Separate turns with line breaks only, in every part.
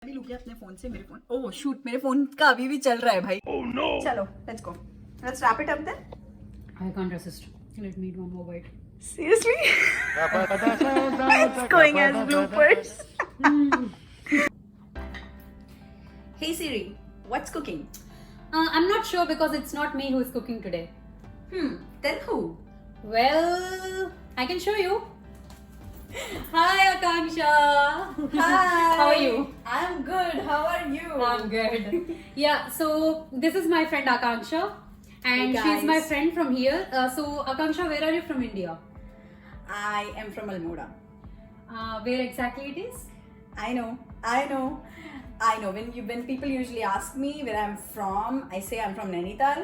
अभी लुके अपने फोन से मेरे फोन ओह शूट मेरे फोन का अभी भी चल रहा है भाई चलो let's go let's wrap it up then
I can't resist. Let me eat one more bite.
seriously it's going as bloopers hey Siri what's cooking
I'm not sure because it's not me who is cooking today.
then who
Well, I can show you. Hi, Akanksha.
hi
How are you?
I'm good how are you
I'm good. Yeah, so this is my friend Akanksha, and
Hey,
she's my
guys.
friend from here. So, Akanksha, where are you from India?
I am from Almora
Where exactly it is?
I know when people usually ask me where I'm from I say I'm from Nainital.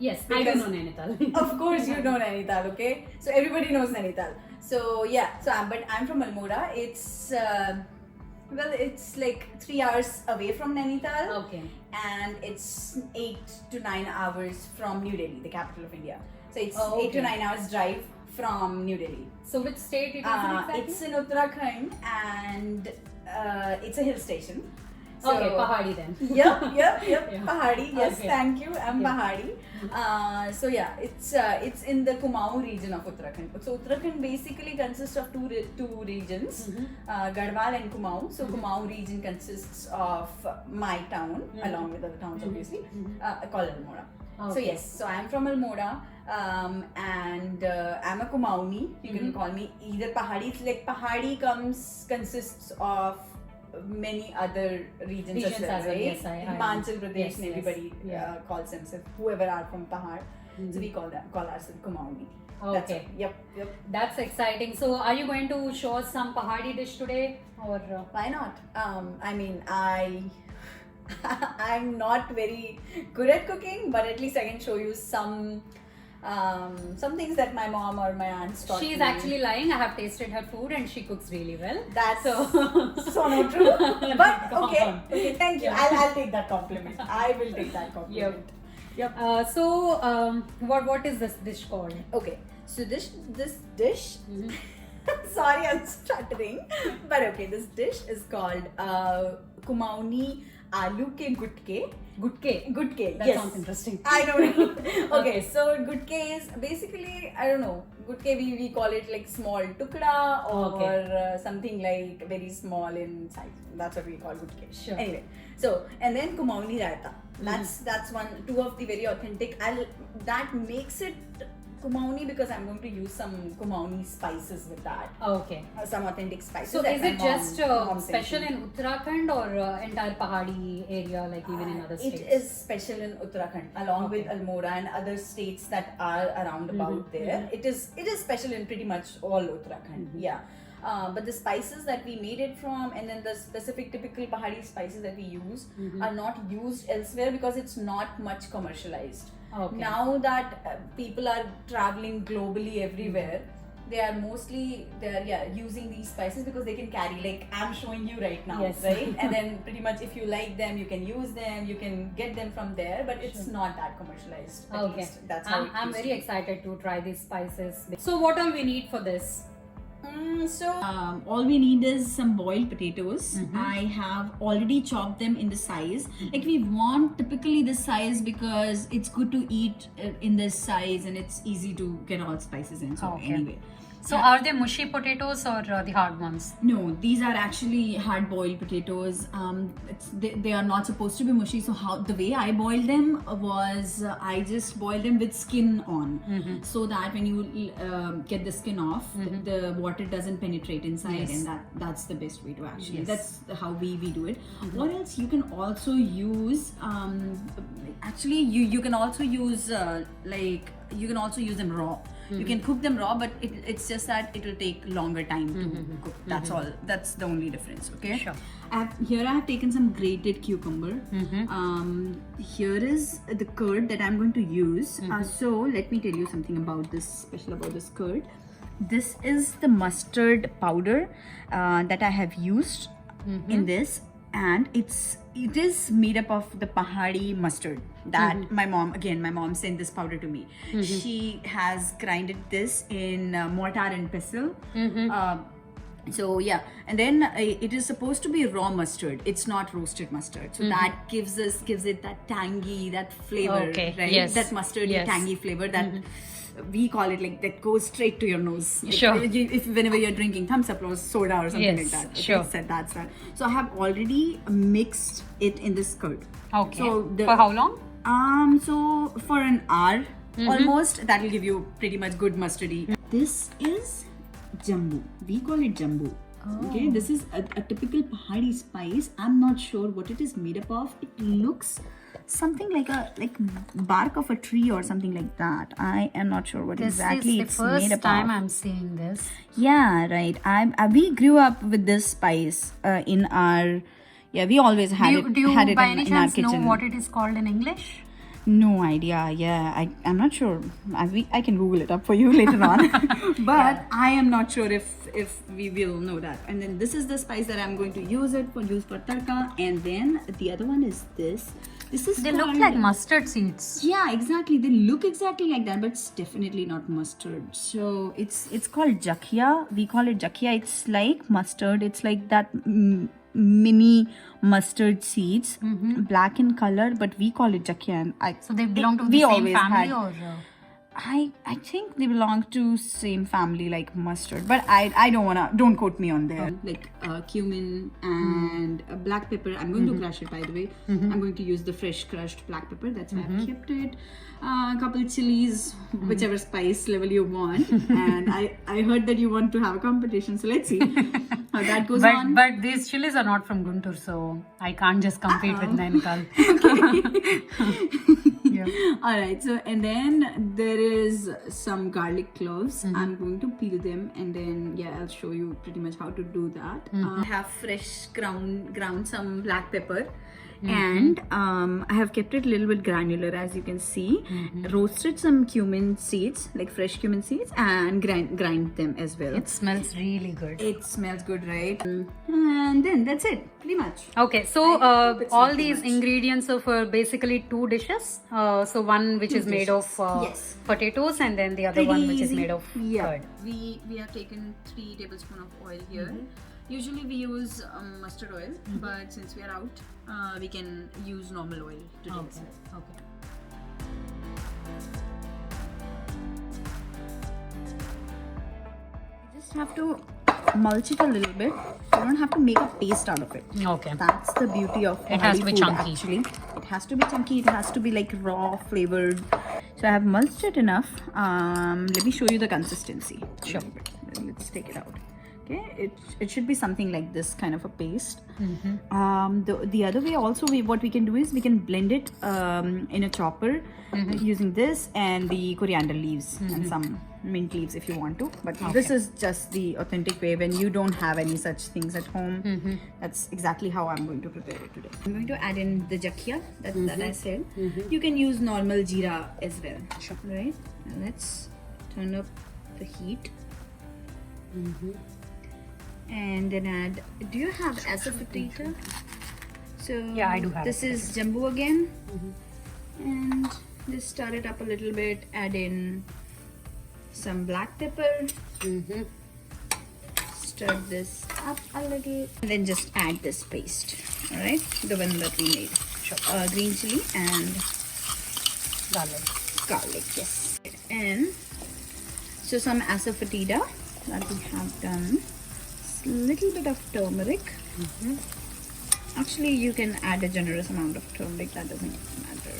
Yes, I
Because-
don't know Nainital.
Of course you know Nainital, okay? So everybody knows Nainital. So yeah, but I'm from Almora. It's it's like 3 hours away from Nainital,
Okay.
and it's 8 to 9 hours from New Delhi, the capital of India. So it's
Oh,
8 to
okay.
9 hours drive from New Delhi.
So, which state it is in exactly?
It's in Uttarakhand, and it's a hill station. So,
Okay, Pahadi then.
Yep.
Yeah.
Pahadi. Yes,
Okay.
thank you. I'm
Yeah.
Pahadi. So yeah, it's in the Kumaon region of Uttarakhand. So Uttarakhand basically consists of two regions, Garhwal and Kumaon. So Kumaon region consists of my town along with other towns, obviously, called Almora. So
Okay.
yes, so I'm from Almora, and I'm a Kumaoni. You can call me either Pahadi. It's like Pahadi consists of many other regions as
Regions
well,
as well,
right?
yes, I-
Himachal Pradesh,
yes,
and
yes,
everybody
yeah.
calls themselves, whoever are from Pahad. So we call ourselves Kumaoni. That's
Okay.
it. Yep.
That's exciting. So, are you going to show us some Pahadi dish today, or?
Why not? I mean, I'm not very good at cooking, but at least I can show you some things that my mom or my aunts taught
She's
me.
actually lying. I have tasted her food and she cooks really well.
That's
So-
so not true. But
Come
okay,
on.
thank you.
Yeah.
I'll take that compliment. I will take that compliment. Yep.
So, what is this dish called?
Okay, so this dish. Sorry, I'm stuttering. But okay, this dish is called Kumaoni Aloo ke gutke.
Gutke.
Gutke.
That
yes.
sounds interesting.
I know. Okay,
Okay.
so gutke is basically, I don't know. Gutke we call it like small tukda or
Okay.
something like very small in size. That's what we call gutke.
Sure.
Anyway, so and then Kumaoni raita. That's two of the very authentic. That makes it Kumaoni because I'm going to use some Kumaoni spices with that.
Okay.
Some authentic spices.
So,
that
is
my
it just
mom sent
special
me.
in Uttarakhand or entire Pahadi area, like even in other states?
It is special in Uttarakhand, along with
Okay.
Almora and other states that are around about there. It is special in pretty much all Uttarakhand. Yeah. But the spices that we made it from, and then the specific typical Pahadi spices that we use, are not used elsewhere because it's not much commercialized.
Okay.
Now that people are traveling globally everywhere, they are using these spices because they can carry, like I'm showing you right now,
Yes.
right? And then pretty much if you like them, you can use them, you can get them from there, but it's
Sure.
not that commercialized. At
Okay.
least. That's how
I'm
used
very
to be.
excited to try these spices. So, what all we need for this?
All we need is some boiled potatoes. I have already chopped them in the size. Like we want typically this size because it's good to eat in this size and it's easy to get all spices in. So
Okay.
anyway.
So, are they mushy potatoes or the hard ones?
No, these are actually hard boiled potatoes. They are not supposed to be mushy. So the way I boiled them was I just boiled them with skin on, so that when you get the skin off, the water doesn't penetrate inside,
Yes.
and that's the best way to actually.
Yes.
That's how we do it. What else? You can also use. Actually, you can also use you can also use them raw. You can cook them raw, but it's just that it will take longer time to cook. That's all. That's the only difference. Okay.
Sure.
Here I have taken some grated cucumber. Here is the curd that I'm going to use. So let me tell you something about this special about this curd. This is the mustard powder that I have used in this, and it is made up of the Pahadi mustard that my mom sent this powder to me. She has grinded this in mortar and pestle. So yeah, and then it is supposed to be raw mustard. It's not roasted mustard, so that gives it that tangy, that flavor,
Okay,
right?
yes,
That mustardy,
yes.
tangy flavor that we call it, like, that goes straight to your nose. Like,
Sure.
if whenever you're drinking Thums Up or soda or something
Yes,
like that.
sure.
So that's that. So I have already mixed it in this curd.
Okay.
So
For how long?
So for an hour almost, that will give you pretty much good mustardy. This is jambu. We call it jambu. Okay, this is a typical Pahadi spice. I'm not sure what it is made up of. It looks something like bark of a tree or something like that. I am not sure what exactly it's made up of.
I'm seeing this.
Yeah, right. We grew up with this spice in our. Yeah, we always had it.
Do you
had it
by
in,
any
in our
chance know
kitchen.
what it is called in English?
No idea. Yeah, I'm not sure. I can Google it up for you later on. But I am not sure if we will know that. And then this is the spice that I'm going to use for tadka. And then the other one is this. This is
They look
called-
like mustard seeds.
Yeah, exactly. They look exactly like that, but it's definitely not mustard. So it's called jakia. We call it jakia. It's like mustard. It's like that mini mustard seeds, black in color, but we call it jakia. And
So they belong to
we
the same
always
family,
had-
or
I think they belong to same family like mustard, but I don't quote me on there. Like cumin and black pepper. I'm going to crush it, by the way. I'm going to use the fresh crushed black pepper. That's why I've kept it. A couple chilies, whichever spice level you want. And I heard that you want to have a competition, so let's see how that goes on.
But these chilies are not from Guntur, so I can't just compete with Nainital. Yeah.
All right, so and then there is some garlic cloves. I'm going to peel them, and then I'll show you pretty much how to do that. I have fresh ground some black pepper, and I have kept it a little bit granular, as you can see. Roasted some cumin seeds, like fresh cumin seeds, and grind them as well.
It smells really good.
It smells good, right? And then that's it, pretty much.
Okay, so all these ingredients are for basically two dishes. So one which is made of
Yes.
potatoes, and then the other one which is made of curd.
We have taken 3 tablespoons of oil here. Usually we use mustard oil, but since we are out, we can use normal oil today.
Okay.
You just have to mulch it a little bit. You don't have to make a paste out of it.
Okay.
That's the beauty of
It has to be
food,
chunky.
Actually, it has to be chunky. It has to be like raw, flavored. So I have mulched it enough. Let me show you the consistency.
Sure.
Let's take it out. Okay, it should be something like this, kind of a paste. The other way also, what we can do is we can blend it in a chopper using this and the coriander leaves and some mint leaves if you want to. But this is just the authentic way when you don't have any such things at home. That's exactly how I'm going to prepare it today. I'm going to add in the jakia that I said. You can use normal jeera as well.
Sure.
Right? Now let's turn up the heat. And then add. Do you have asafoetida? So
Yeah, I do have
This is jambu again, and just stir it up a little bit. Add in some black pepper. Stir this up a little, and then just add this paste. All right, the one that we made.
Sure.
Green chili and garlic. Yes, and so some asafoetida that we have done. Little bit of turmeric. Actually, you can add a generous amount of turmeric. That doesn't matter.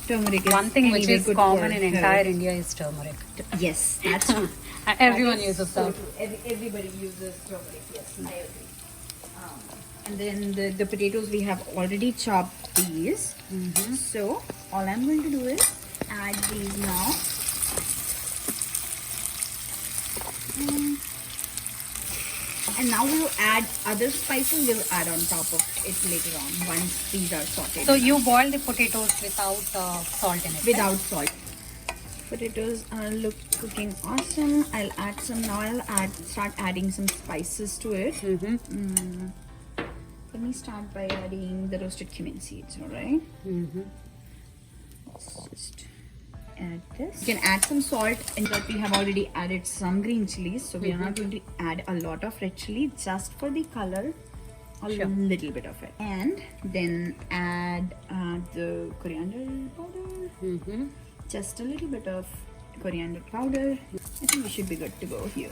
Turmeric is
One thing which
anyway
is
good
common
for
in
health.
entire India is turmeric.
Yes, that's true.
Everyone uses that.
Everybody uses turmeric. Yes, I agree. And then the potatoes, we have already chopped these. So all I'm going to do is add these now. And now we'll add other spices. We'll add on top of it later on once these are sauteed.
So you boil the potatoes without salt in it.
Without salt. Potatoes are cooking awesome. I'll add some now. Start adding some spices to it. Let me start by adding the roasted cumin seeds. All right. Let's just add this. You can add some salt, and that we have already added some green chilies, so we are not going to add a lot of red chili, just for the color, a little bit of it. And then add the coriander powder. Just a little bit of coriander powder. I think we should be good to go here.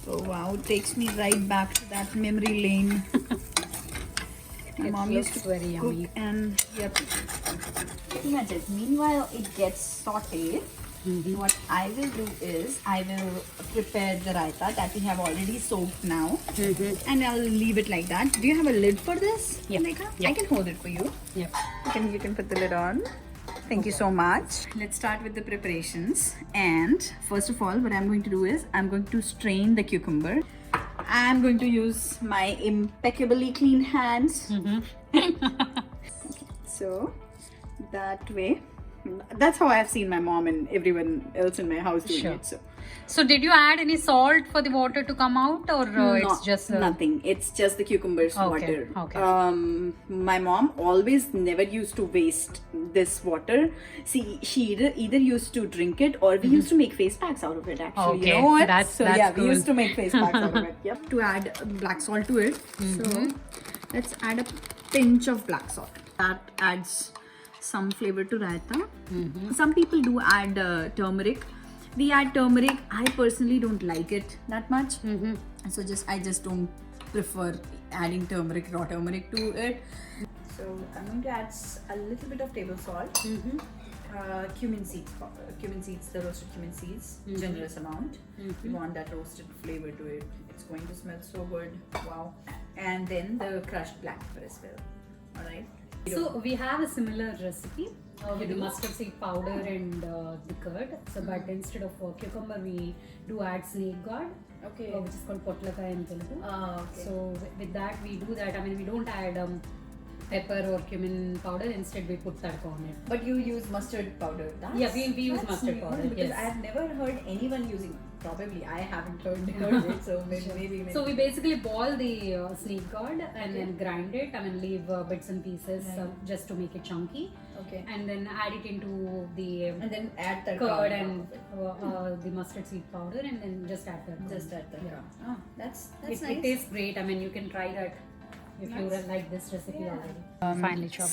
Oh wow, it takes me right back to that memory lane. My mom used to
very
cook
yummy.
and imagine. Meanwhile, it gets sauteed. What I will do is I will prepare the raita that we have already soaked now, and I'll leave it like that. Do you have a lid for this?
Yeah.
I can hold it for you.
Yep.
You can put the lid on. Thank you so much. Let's start with the preparations. And first of all, what I'm going to do is I'm going to strain the cucumber. I'm going to use my impeccably clean hands. So that way, that's how I've seen my mom and everyone else in my house doing it.
So did you add any salt for the water to come out, or it's just
nothing? It's just the cucumbers water.
Okay.
My mom always never used to waste this water. See, she either used to drink it, or we used to make face packs out of it. Actually,
Okay,
you know what?
that's
we
cool.
used to make face packs out of it. Yep. To add black salt to it. So let's add a pinch of black salt. That adds some flavor to raita. Some people do add turmeric. We add turmeric. I personally don't like it that much. So I just don't prefer adding raw turmeric to it. So I'm going to add a little bit of table salt. Cumin seeds, the roasted cumin seeds, generous amount. We want that roasted flavor to it. It's going to smell so good. Wow. And then the crushed black pepper as well. Alright.
So we have a similar recipe with the mustard seed powder and the curd. So but instead of cucumber, we do add snake gourd.
Okay.
Which is called potlaka in Telugu.
Okay.
So with that we do that. I mean, we don't add pepper or cumin powder. Instead we put tadka on it.
But you use mustard powder.
Yeah, we use mustard
new,
powder.
because
Yes.
I've never heard anyone using. Probably I haven't heard it. So maybe.
So we basically boil the snake gourd and then grind it. I mean, leave bits and pieces just to make it chunky.
Okay.
And then add it into the
And then add the
curd and the mustard seed powder, and then just add that.
just add that.
Yeah.
Oh, that's
It
nice.
tastes great. I mean, you can try that if you like this recipe already. Finely chopped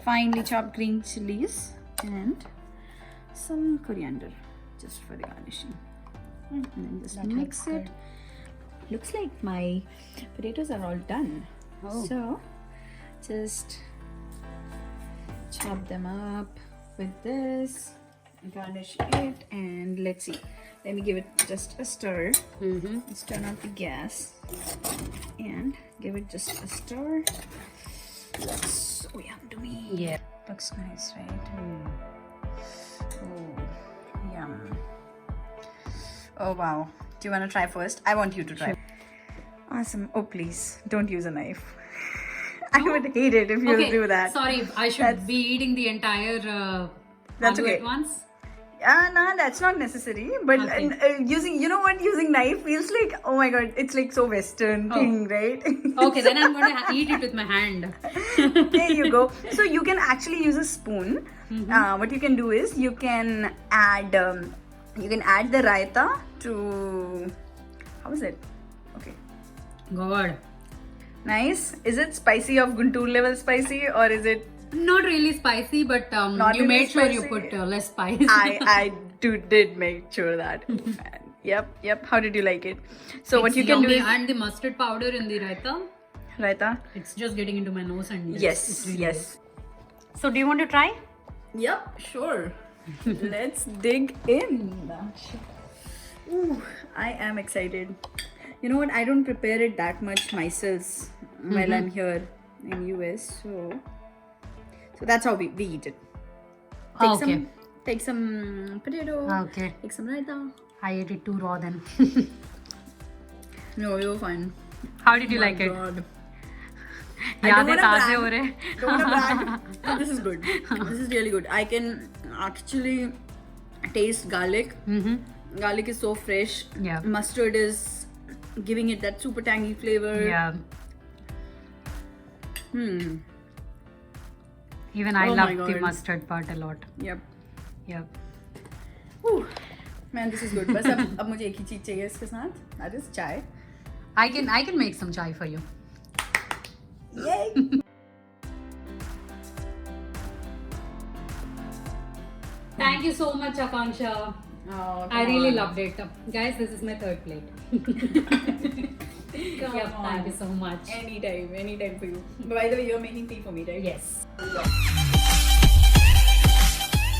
Finely chopped green chilies and some coriander just for the garnishing. And then just mix it. Looks like my potatoes are all done. So just chop them up with this, garnish it, and let's see. Let me give it just a stir. Let's turn off the gas and give it just a stir. Looks so yummy.
Yeah.
Looks nice, right? Oh, yum. Oh wow. Do you want to try first? I want you to try. Awesome. Oh please, don't use a knife. I would hate it if you do that.
Sorry, I should be eating the entire
That's
aloo
okay.
at once.
No, that's not necessary. But using, using knife feels like, oh my god, it's like so Western thing, right?
Okay, then I'm going to eat it with my hand.
There you go. So you can actually use a spoon. What you can do is you can add the raita to, how is it? Okay.
God.
Nice. Is it spicy of Guntur level spicy, or is it?
Not really spicy, but you
really
made sure you
spicy.
put less spice.
I did make sure that. Yep. How did you like it? So what
It's
you can do
yummy,
is
and the mustard powder in the raita.
raita.
It's just getting into my nose and
Yes.
So do you want to try?
Yep, sure. Let's dig in. Ooh, I am excited. You know what? I don't prepare it that much myself while I'm here in US, so that's how we eat it. Take some potato.
Okay.
Take some raita.
I ate it too raw then.
No, you're fine.
How did you like it?
God.
यादें ताज़े हो रहे.
Don't wanna brag. No, this is good. This is really good. I can actually taste garlic. Garlic is so fresh.
Yeah.
Mustard is giving it that super tangy flavor.
Yeah. Even I
Oh my
love the
God.
mustard part a lot.
Yep.
Yep.
Whew. Man, this is good. बस अब मुझे एक ही चीज चाहिए इसके साथ. That is chai.
I can make some chai for you.
Yay!
Thank you so much, Akanksha.
Oh,
I really
on.
loved it. Guys, this is my third plate.
Come
Yep,
on.
thank you so much.
Anytime for you. By the way, you're making tea for me, right?
Yes.